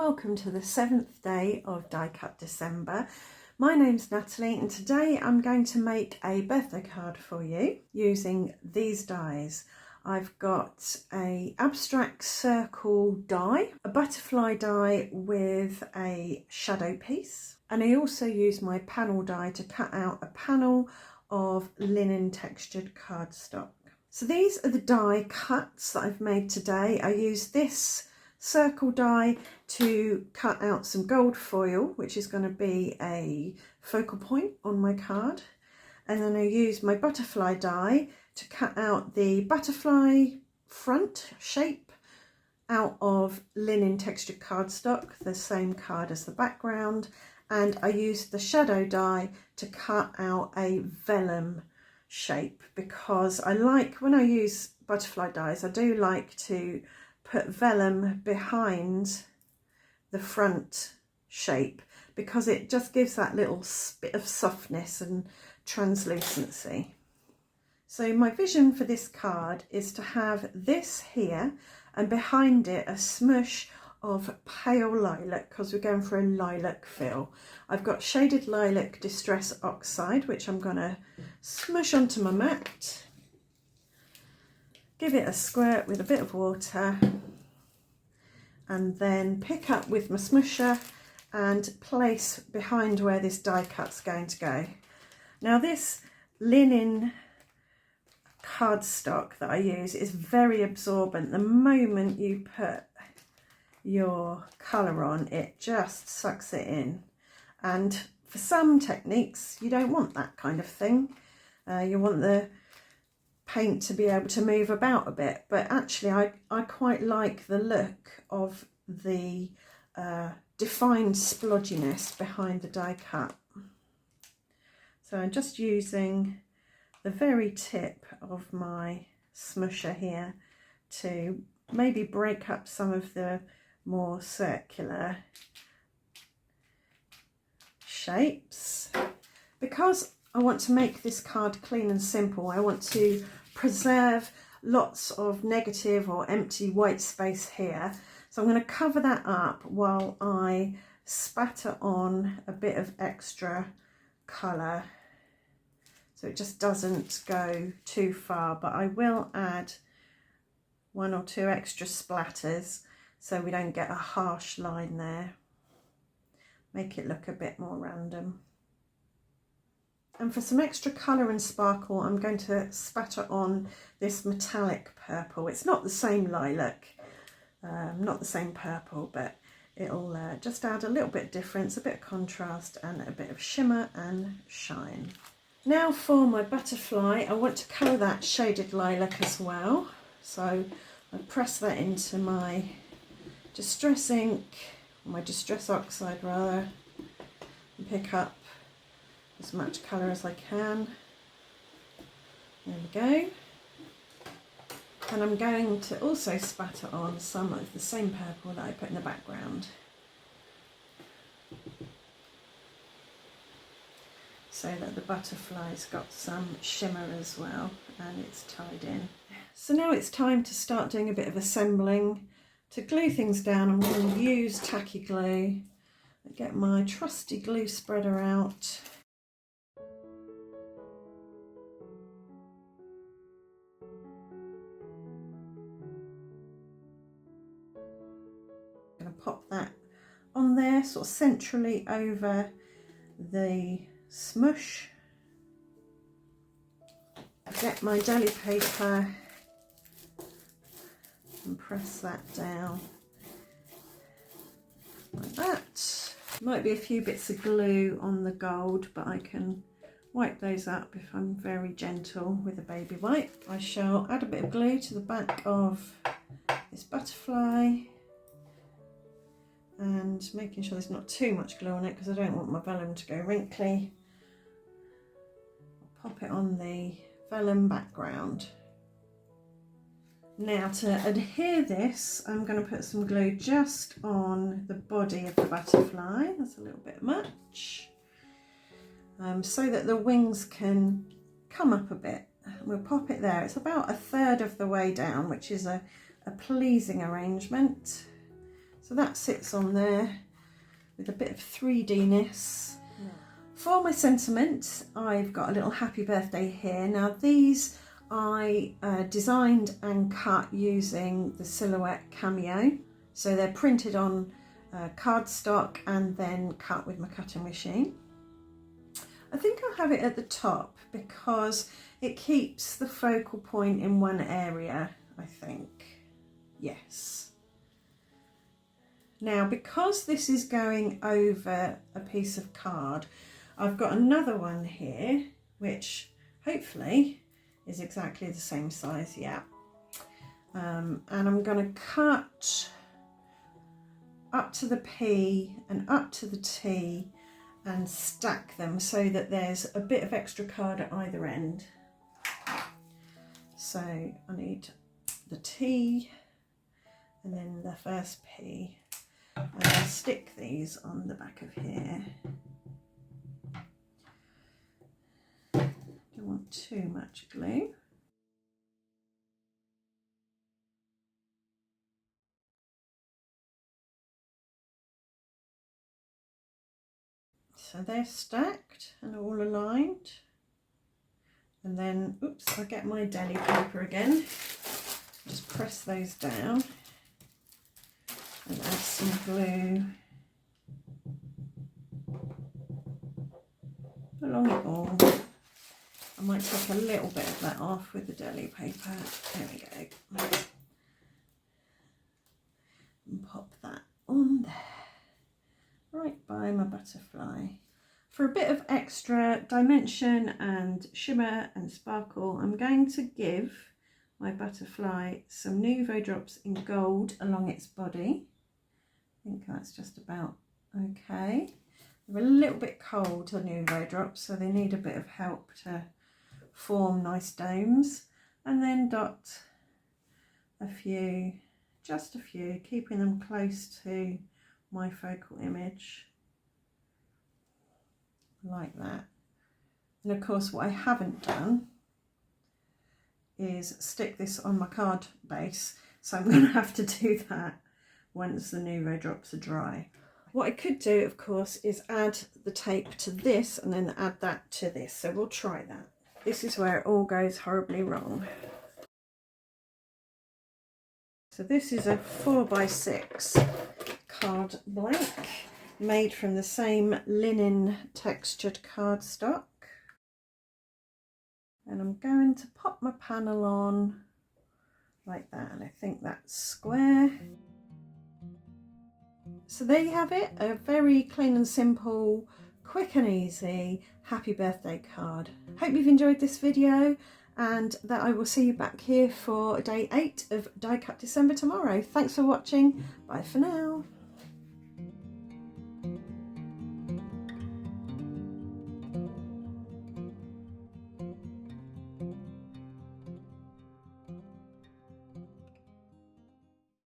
welcome to the 7th day of Die Cut December. My name's Natalie and today I'm going to make a birthday card for you using these dies. I've got a abstract circle die, a butterfly die with a shadow piece, and I also use my panel die to cut out a panel of linen textured cardstock. So these are the die cuts that I've made today. I use this circle die to cut out some gold foil, which is going to be a focal point on my card, and then I use my butterfly die to cut out the butterfly front shape out of linen textured cardstock, the same card as the background, and I use the shadow die to cut out a vellum shape, because I like, when I use butterfly dies, I do like to put vellum behind the front shape because it just gives that little bit of softness and translucency. So my vision for this card is to have this here and behind it a smush of pale lilac, because we're going for a lilac feel. I've got shaded lilac distress oxide, which I'm going to smush onto my mat. Give it a squirt with a bit of water and then pick up with my smusher and place behind where this die cut's going to go. Now this linen cardstock that I use is very absorbent. The moment you put your colour on, it just sucks it in, and for some techniques you don't want that kind of thing. You want the paint to be able to move about a bit, but actually I quite like the look of the defined splodginess behind the die cut. So I'm just using the very tip of my smusher here to maybe break up some of the more circular shapes. Because I want to make this card clean and simple, I want to preserve lots of negative or empty white space here. So I'm going to cover that up while I spatter on a bit of extra colour, so it just doesn't go too far, but I will add 1 or 2 extra splatters so we don't get a harsh line there. Make it look a bit more random. And for some extra colour and sparkle, I'm going to spatter on this metallic purple. It's not the same lilac, not the same purple, but it'll just add a little bit of difference, a bit of contrast and a bit of shimmer and shine. Now for my butterfly, I want to colour that shaded lilac as well. So I press that into my distress ink, or my distress oxide rather, and pick up as much colour as I can. There we go. And I'm going to also spatter on some of the same purple that I put in the background, so that the butterfly's got some shimmer as well and it's tied in. So now it's time to start doing a bit of assembling. To glue things down, I'm going to use tacky glue. I get my trusty glue spreader out. I'm going to pop that on there, sort of centrally over the smush. Get my deli paper and press that down like that. Might be a few bits of glue on the gold, but I can wipe those up if I'm very gentle with a baby wipe. I shall add a bit of glue to the back of this butterfly, and making sure there's not too much glue on it because I don't want my vellum to go wrinkly. I'll pop it on the vellum background. Now to adhere this, I'm going to put some glue just on the body of the butterfly. That's a little bit much. So that the wings can come up a bit. We'll pop it there. It's about 1/3 of the way down, which is a pleasing arrangement. So that sits on there with a bit of 3D-ness. For my sentiment, I've got a little happy birthday here. Now these I designed and cut using the Silhouette Cameo. So they're printed on cardstock and then cut with my cutting machine. I think I'll have it at the top because it keeps the focal point in one area, I think. Yes. Now, because this is going over a piece of card, I've got another one here, which hopefully is exactly the same size, yeah. And I'm going to cut up to the P and up to the T and stack them so that there's a bit of extra card at either end. So I need the T and then the first P, and I'll stick these on the back of here. Don't want too much glue. So they're stacked and all aligned. And then, oops, I'll get my deli paper again. Just press those down and add some glue along it all. I might take a little bit of that off with the deli paper. There we go. And pop that on there, right by my butterfly. For a bit of extra dimension and shimmer and sparkle, I'm going to give my butterfly some Nuvo drops in gold along its body. I think that's just about okay. They're a little bit cold, the Nuvo drops, so they need a bit of help to form nice domes. And then dot a few, just a few, keeping them close to my focal image, like that. And of course what I haven't done is stick this on my card base, so I'm going to have to do that once the Nuvo drops are dry. What I could do, of course, is add the tape to this and then add that to this, so we'll try that. This is where it all goes horribly wrong. So this is a 4x6 card blank made from the same linen textured cardstock. And I'm going to pop my panel on like that, and I think that's square. So there you have it, a very clean and simple, quick and easy happy birthday card. Hope you've enjoyed this video and that I will see you back here for day 8 of Die Cut December tomorrow. Thanks for watching, bye for now.